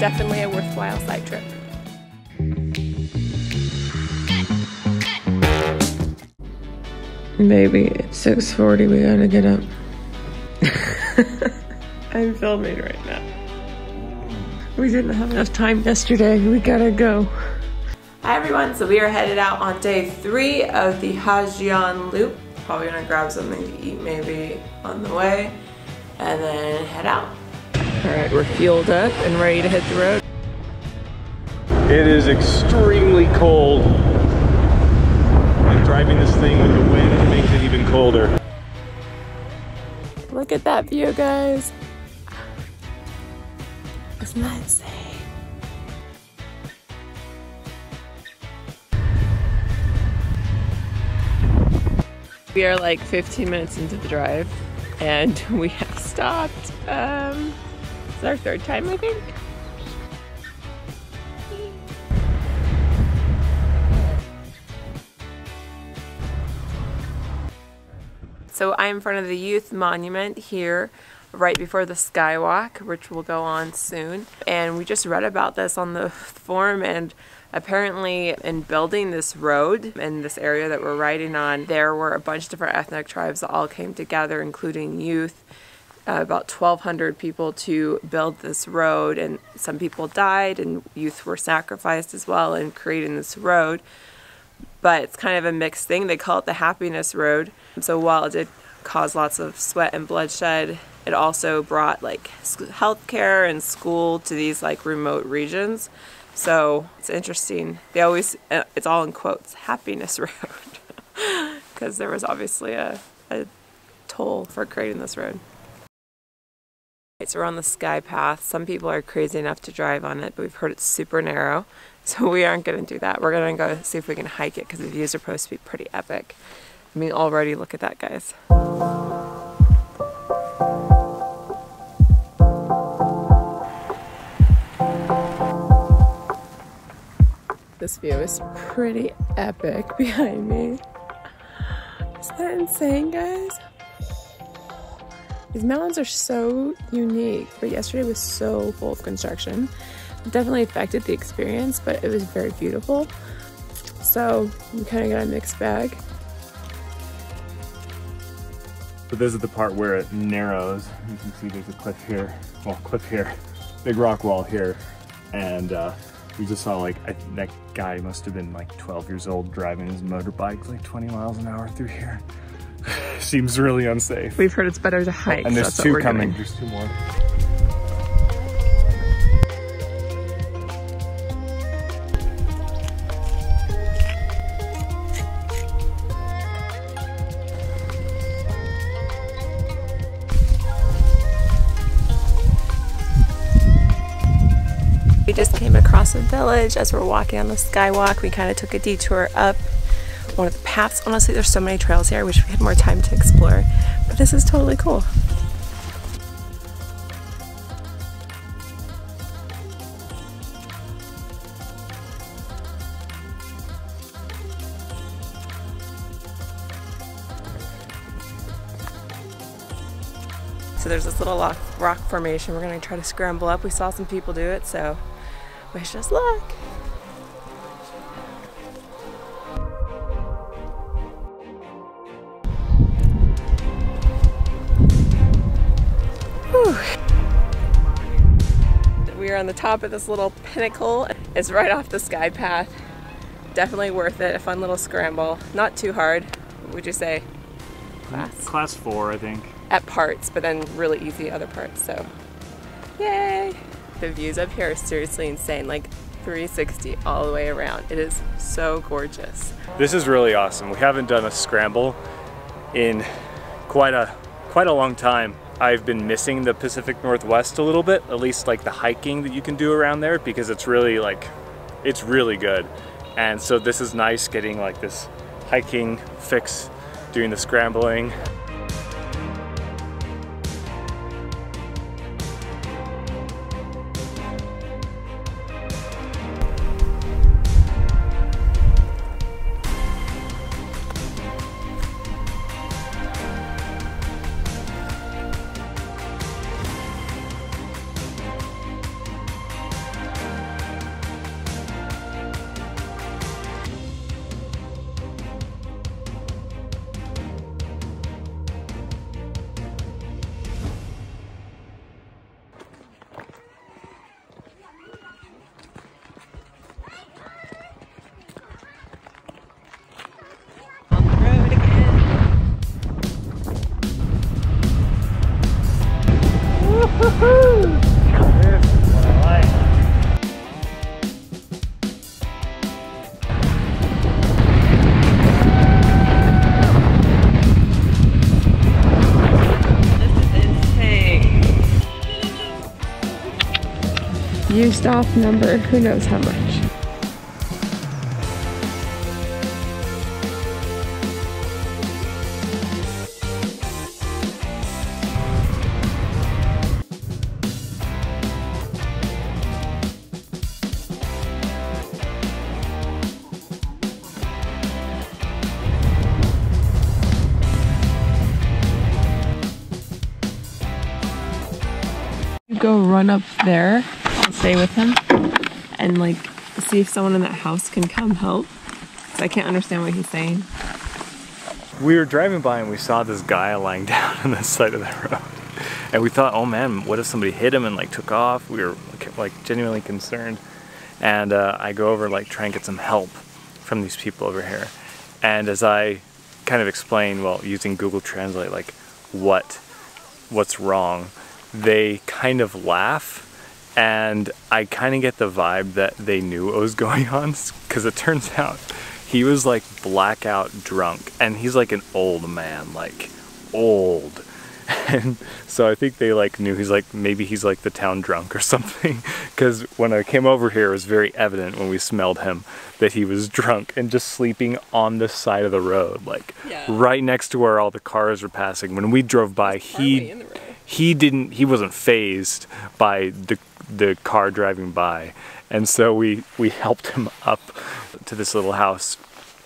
definitely a worthwhile side trip. Baby, it's 6:40, we gotta get up. I'm filming right now. We didn't have enough time yesterday, we gotta go. Hi everyone, so we are headed out on day 3 of the Ha Giang Loop. Probably gonna grab something to eat maybe on the way, and then head out. Alright, we're fueled up and ready to hit the road. It is extremely cold. And driving this thing with the wind makes it even colder. Look at that view, guys. Isn't that insane? We are like 15 minutes into the drive and we have stopped. It's our 3rd time, I think. So I'm in front of the Youth Monument here right before the Skywalk, which will go on soon. And we just read about this on the forum, and apparently in building this road in this area that we're riding on, there were a bunch of different ethnic tribes that all came together, including youth, about 1,200 people to build this road, and some people died and youth were sacrificed as well in creating this road. But it's kind of a mixed thing. They call it the Happiness Road. So while it did cause lots of sweat and bloodshed, it also brought like healthcare and school to these like remote regions. So it's interesting. They always, it's all in quotes, Happiness Road, because there was obviously a toll for creating this road. So we're on the SKYPATH. Some people are crazy enough to drive on it, but we've heard it's super narrow. So we aren't going to do that. We're going to go see if we can hike it because the views are supposed to be pretty epic. I mean, already look at that, guys. This view is pretty epic behind me. Isn't that insane, guys? These mountains are so unique, but yesterday was so full of construction. It definitely affected the experience, but it was very beautiful. So we kind of got a mixed bag. So this is the part where it narrows. You can see there's a cliff here. Well, cliff here. Big rock wall here. And we just saw like, that guy must have been like 12 years old driving his motorbike like 20 miles an hour through here. Seems really unsafe. We've heard it's better to hike. And there's 2 coming. There's 2 more. We just came across a village as we're walking on the skywalk. We kind of took a detour up one of the paths. Honestly, there's so many trails here. I wish we had more time to explore, but this is totally cool. So there's this little rock formation. We're gonna try to scramble up. We saw some people do it, so wish us luck. We are on the top of this little pinnacle. It's right off the SKYPATH. Definitely worth it. A fun little scramble. Not too hard. What would you say? Class 4, I think. At parts, but then really easy other parts, so yay! The views up here are seriously insane, like 360 all the way around. It is so gorgeous. This is really awesome. We haven't done a scramble in quite a long time. I've been missing the Pacific Northwest a little bit, at least like the hiking that you can do around there, because it's really like, it's really good. And so this is nice getting like this hiking fix, doing the scrambling. Used off number, who knows how much. Go run up there, I'll stay with him, and like see if someone in that house can come help. I can't understand what he's saying. We were driving by and we saw this guy lying down on the side of the road. And we thought, oh man, what if somebody hit him and like took off? We were like genuinely concerned. And I go over like try and get some help from these people over here. And as I kind of explain, well, using Google Translate, like what's wrong, they kind of laugh, and I kind of get the vibe that they knew what was going on, because it turns out he was like blackout drunk, and he's like an old man, like old. And so I think they like knew maybe he's like the town drunk or something, because when I came over here it was very evident when we smelled him that he was drunk and just sleeping on the side of the road, like right next to where all the cars were passing. When we drove by, he wasn't fazed by the car driving by, and so we helped him up to this little house.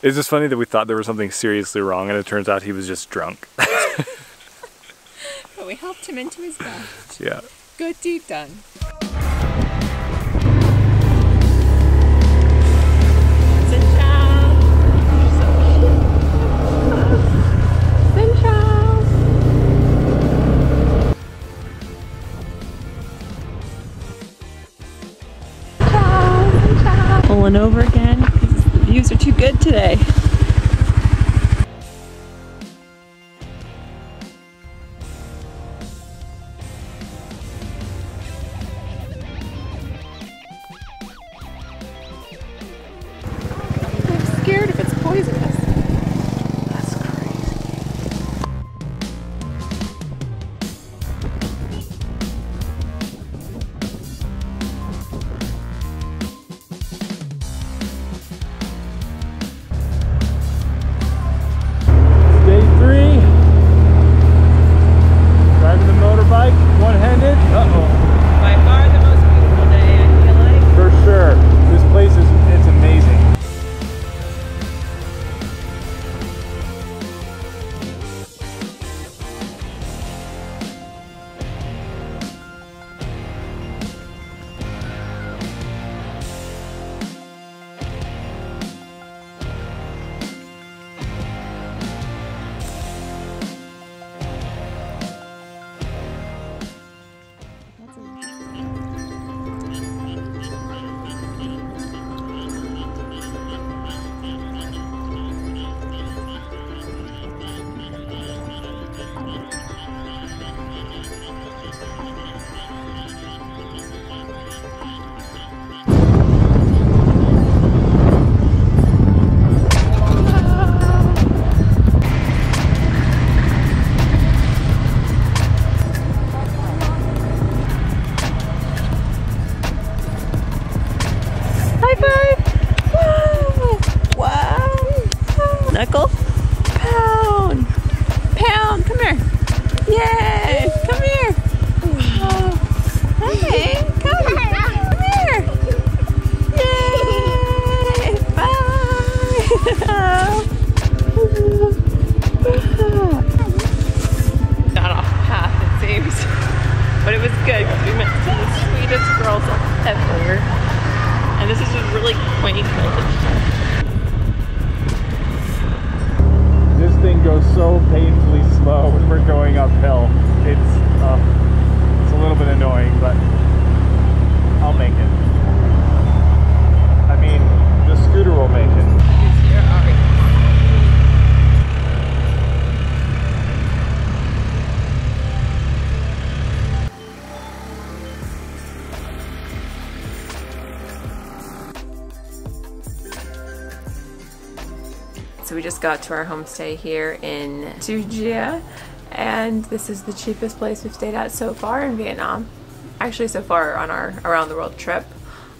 It's just funny that we thought there was something seriously wrong, and it turns out he was just drunk. But we helped him into his bed. Yeah. Good deed done. Pulling over again because the views are too good today. I'm scared if it's poisonous. That's crazy. Day 3. Driving the motorbike, one-handed. Uh-oh. By far the most beautiful day, I feel like. For sure. This place it's amazing. Knuckle? Pound! Pound, come here! Yay! Come here! Oh. Hey, come here! Yay! Bye! Not off path, it seems. But it was good because we met some of the sweetest girls ever. And this is a really quaint village. This thing goes so painfully slow when we're going uphill. It's a little bit annoying, but I'll make it. I mean, the scooter will make it. So we just got to our homestay here in Ha Giang, and this is the cheapest place we've stayed at so far in Vietnam. actually so far on our around the world trip.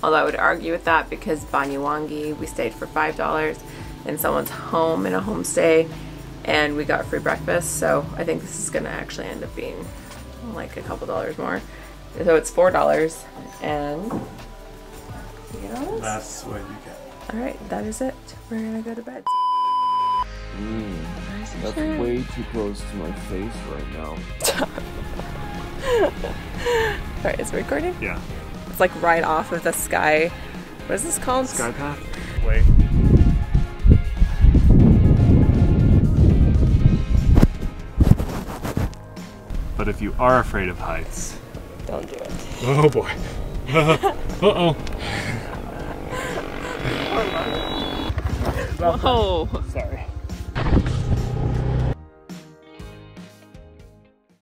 Although I would argue with that because Banyuwangi we stayed for $5 in someone's home in a homestay and we got free breakfast. So I think this is gonna actually end up being like a couple dollars more. So it's $4 and you get all this? That's what you get. Alright, that is it. We're gonna go to bed. That's way too close to my face right now. Alright, is it recording? Yeah. It's like right off of the sky. What is this called? SKYPATH. Wait. But if you are afraid of heights, Don't do it. oh boy. Uh-oh. Whoa. Sorry.